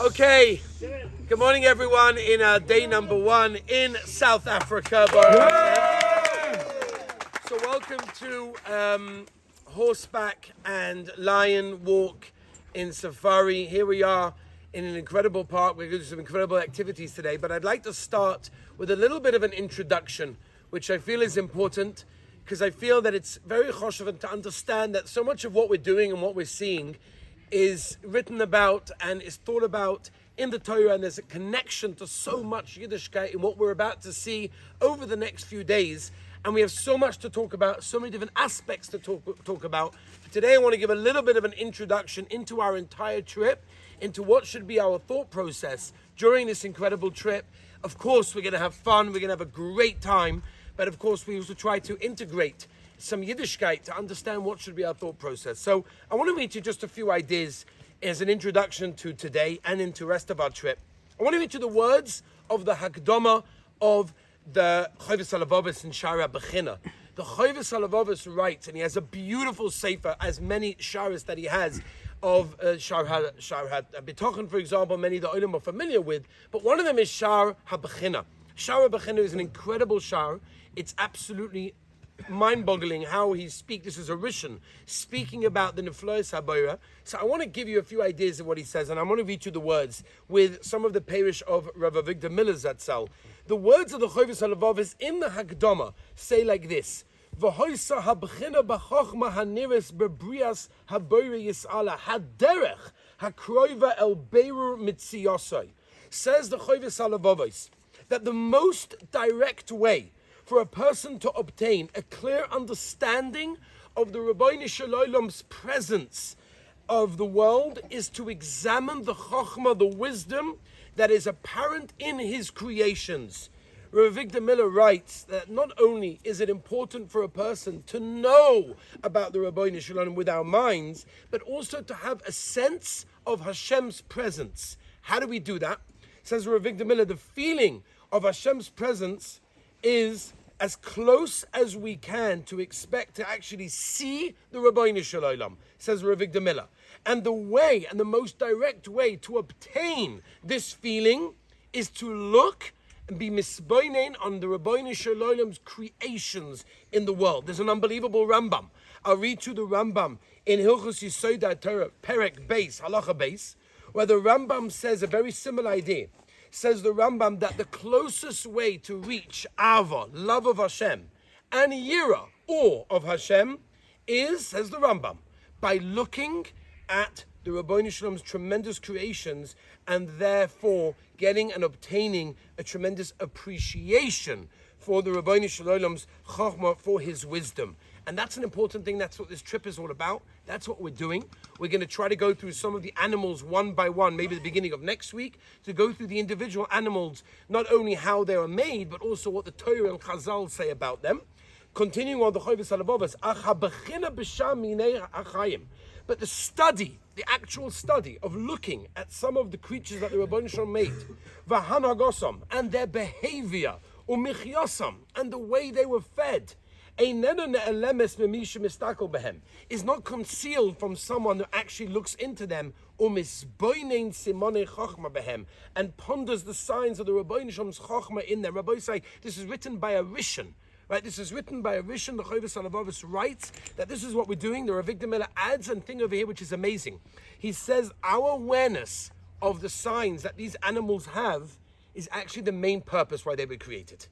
Okay, good morning everyone in day number 1 in South Africa. So welcome to horseback and lion walk in safari. Here we are in an incredible park. We're going to do some incredible activities today, but I'd like to start with a little bit of an introduction, which I feel is important because I feel that it's very choshev to understand that so much of what we're doing and what we're seeing is written about and is thought about in the Torah, and there's a connection to so much Yiddishkeit in what we're about to see over the next few days. And we have so much to talk about, so many different aspects to talk about. But today I want to give a little bit of an introduction into our entire trip, into what should be our thought process during this incredible trip. Of course, we're going to have fun, we're going to have a great time, but of course we also try to integrate some Yiddishkeit to understand what should be our thought process. So I want to read you just a few ideas as an introduction to today and into the rest of our trip. I want to read you the words of the Hakdama of the Chovis Halavavis in Shara Bechina. The Chovis Halavavis writes, and he has a beautiful sefer, as many sharas that he has, of Shar HaBitochen, for example, many the Olim are familiar with, but one of them is Shar HaBechina. Shar HaBechina is an incredible shar. It's absolutely mind-boggling how he speaks. This is a Rishon speaking about the Neflois HaBoira. So I want to give you a few ideas of what he says, and I want to read you the words with some of the parish of Rav Avigdor Miller Zatzal. The words of the Chovis Halavavis in the Hakdama say like this: V'hoisa habchina b'chochma haniris bebrias haboira yis'ala haderech hakroiva el beirur mitziyosai. Says the Chovis Halavavis that the most direct way for a person to obtain a clear understanding of the Rabbeinu Shalom's presence of the world is to examine the chokhmah, the wisdom that is apparent in his creations. Rav Avigdor Miller writes that not only is it important for a person to know about the Rabbeinu Shalom with our minds, but also to have a sense of Hashem's presence. How do we do that? Says Rav Avigdor Miller, the feeling of Hashem's presence is as close as we can to expect to actually see the Rabbeinu Shalom, says Rav Avigdor Miller. And the way, and the most direct way to obtain this feeling is to look and be misboinen on the Rabbeinu Shalom's creations in the world. There's an unbelievable Rambam. I'll read you the Rambam in Hilchos Yesodei Torah, Perek Beis, Halacha Beis, where the Rambam says a very similar idea. Says the Rambam that the closest way to reach Ava, love of Hashem, and Yira, awe of Hashem, is, says the Rambam, by looking at the Rabbeinu Shalom's tremendous creations and therefore getting and obtaining a tremendous appreciation for the Rabbeinu Shalom's chokhmah, for his wisdom. And that's an important thing. That's what this trip is all about. That's what we're doing. We're going to try to go through some of the animals one by one, maybe the beginning of next week, to go through the individual animals, not only how they are made, but also what the Torah and Chazal say about them. Continuing on the Chovis Halavavis, but the study, the actual study of looking at some of the creatures that the Rabbeinu Shalom made, v'hanagosam, and their behavior, u'michyosam, and the way they were fed, is not concealed from someone who actually looks into them and ponders the signs of the Rabbeinu Shalom's chokhmah in them. Rabbi say this is written by a Rishon. Right, this is written by a Rishon. The Chovis Halavavis writes that this is what we're doing. The Rav Avigdor Miller adds a thing over here which is amazing. He says our awareness of the signs that these animals have is actually the main purpose why they were created.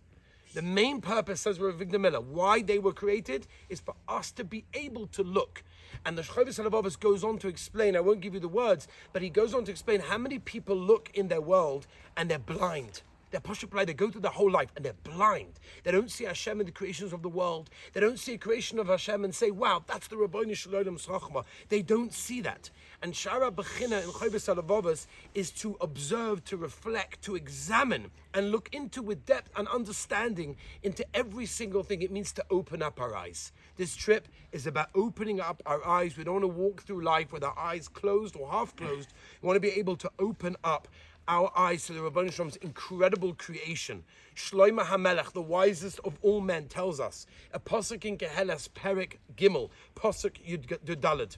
The main purpose, says Rav Avigdor Miller, why they were created is for us to be able to look. And the Chovis Halavavis goes on to explain, I won't give you the words, but he goes on to explain how many people look in their world and they're blind. They're poshut blind. They go through their whole life and they're blind. They don't see Hashem in the creations of the world. They don't see a creation of Hashem and say, wow, that's the Rabbeinu Shalom's chokhmah. They don't see that. And Shara Bechina in Chovis Halavavis is to observe, to reflect, to examine, and look into with depth and understanding into every single thing. It means to open up our eyes. This trip is about opening up our eyes. We don't want to walk through life with our eyes closed or half closed. We want to be able to open up our eyes to the Rabbeinu Shalom's incredible creation. Shlomo HaMelech, the wisest of all men, tells us, a pasuk in Keheles Perek Gimel, pasuk Yud Daled,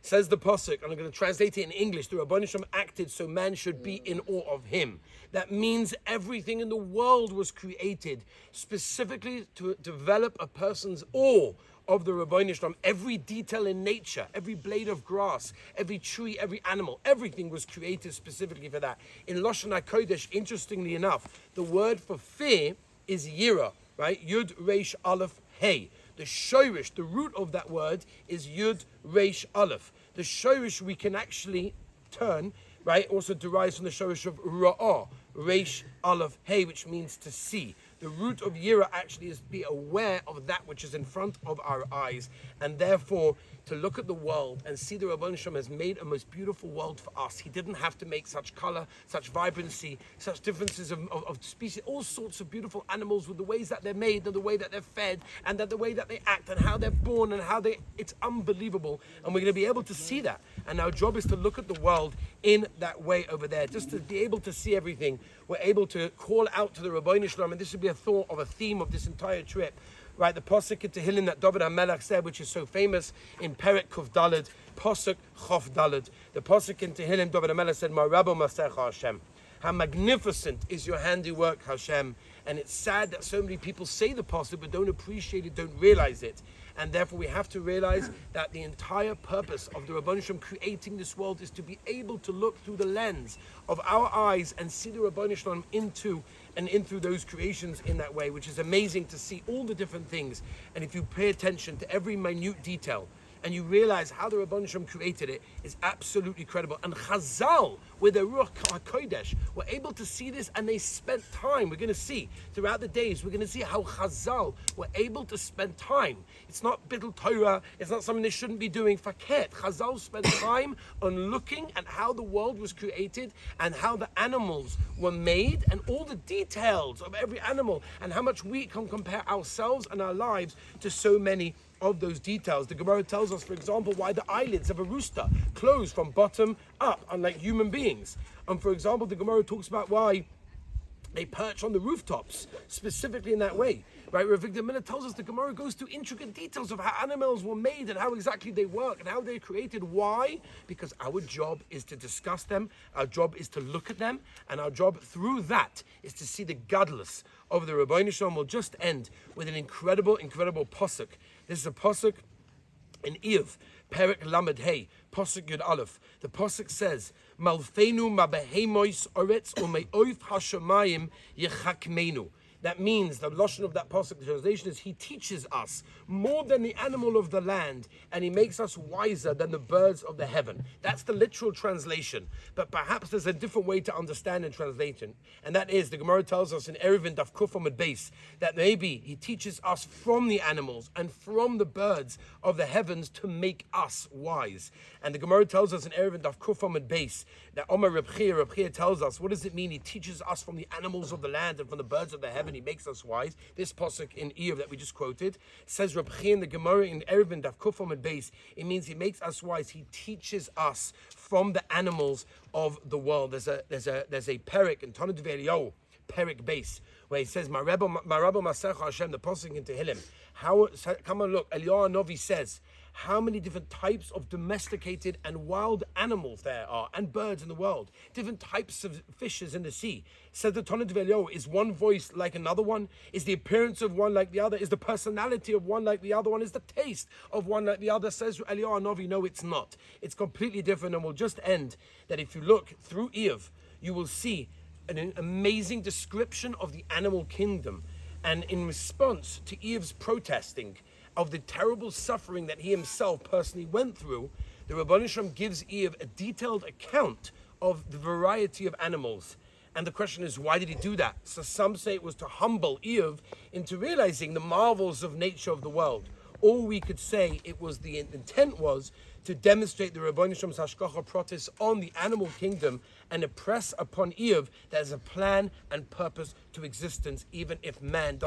Says the Pasuk, and I'm going to translate it in English, the Rabban Shem acted so man should be in awe of him. That means everything in the world was created specifically to develop a person's awe of the Rabban Shem. Every detail in nature, every blade of grass, every tree, every animal, everything was created specifically for that. In Lashon HaKodesh, interestingly enough, the word for fear is yira, right? Yud Reish Aleph Hey. The shoirish, the root of that word is Yud Reish Aleph. The shoirish we can actually turn, right, also derives from the shoirish of Ra'ah, Reish Aleph Hey, which means to see. The root of Yira actually is be aware of that which is in front of our eyes, and therefore to look at the world and see the Rabban Shem has made a most beautiful world for us. He didn't have to make such color, such vibrancy, such differences of species, all sorts of beautiful animals with the ways that they're made and the way that they're fed and the way that they act and how they're born and how it's unbelievable. And we're going to be able to see that. And our job is to look at the world in that way over there, just to be able to see everything. We're able to call out to the Rabban Shem, and this would be a thought of a theme of this entire trip. Right, the Pasuk in Tehillim that David HaMelech said, which is so famous in Perek Kuf Daled, Pasuk Chof Daled. The Pasuk in Tehillim, David HaMelech said, Marabo Masecha Hashem. How magnificent is your handiwork, Hashem. And it's sad that so many people say the Pasuk but don't appreciate it, don't realize it. And therefore we have to realize that the entire purpose of the Rabban Shem creating this world is to be able to look through the lens of our eyes and see the Rabban Shem into and in through those creations in that way, which is amazing to see all the different things. And if you pay attention to every minute detail, and you realize how the Rabban Shem created it, is absolutely credible. And Chazal, with the Ruach HaKodesh, were able to see this, and they spent time. We're going to see throughout the days, we're going to see how Chazal were able to spend time. It's not Bidl Torah, it's not something they shouldn't be doing. Faket. Chazal spent time on looking at how the world was created and how the animals were made and all the details of every animal and how much we can compare ourselves and our lives to so many of those details. The Gemara tells us, for example, why the eyelids of a rooster close from bottom up, unlike human beings. And for example, the Gemara talks about why they perch on the rooftops, specifically in that way. Right? Rav Victor Miller tells us the Gemara goes through intricate details of how animals were made and how exactly they work and how they're created. Why? Because our job is to discuss them, our job is to look at them, and our job through that is to see the gadlus of the Rabbeinu Shalom. Will just end with an incredible, incredible pasuk. This is a pasuk in Iyov, Perek Lamed Hey, pasuk Yud Aleph. The pasuk says, Malfeinu mabehemois oretz umeoif hashamayim yechakmeinu. That means, the lashon of that pasuk, the translation is, he teaches us more than the animal of the land, and he makes us wiser than the birds of the heaven. That's the literal translation. But perhaps there's a different way to understand and translation. And that is, the Gemara tells us in Eruvin Daf Kuf Amud Beis, that maybe he teaches us from the animals and from the birds of the heavens to make us wise. And the Gemara tells us in Eruvin Daf Kuf Amud Beis, that Omar Reb Chia tells us, what does it mean? He teaches us from the animals of the land and from the birds of the heaven. He makes us wise. This pasuk in Iyov that we just quoted says Reb Chia in the Gemara in Eruvin Daf Kuf Amud Beis. It means he makes us wise. He teaches us from the animals of the world. There's a perek in Tanud Ve'Eliyahu, perek base, where he says Marabo Masecha Hashem, the pasuk in Tehillim. Come and look. Eliyahu Novi says how many different types of domesticated and wild animals there are, and birds in the world, different types of fishes in the sea. Says the Tanud Ve'Eliyahu, is one voice like another one? Is the appearance of one like the other? Is the personality of one like the other one? Is the taste of one like the other? Says Eliyahu Novi, no, it's not. It's completely different. And we'll just end that if you look through Iyov, you will see an amazing description of the animal kingdom. And in response to Iyov's protesting of the terrible suffering that he himself personally went through, the Rabban Shem gives Iyov a detailed account of the variety of animals. And the question is, why did he do that? So some say it was to humble Iyov into realizing the marvels of nature of the world. All we could say, it was the intent was to demonstrate the Rabban Shem's hashgacha pratis on the animal kingdom and impress upon Iyov that there's a plan and purpose to existence, even if man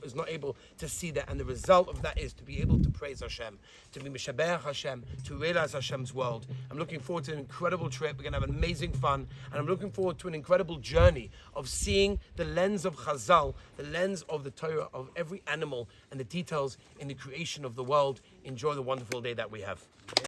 is not able to see that. And the result of that is to be able to praise Hashem, to be Mishabeach Hashem, to realize Hashem's world. I'm looking forward to an incredible trip. We're going to have amazing fun. And I'm looking forward to an incredible journey of seeing the lens of Chazal, the lens of the Torah, of every animal and the details in the creation of the world. Enjoy the wonderful day that we have.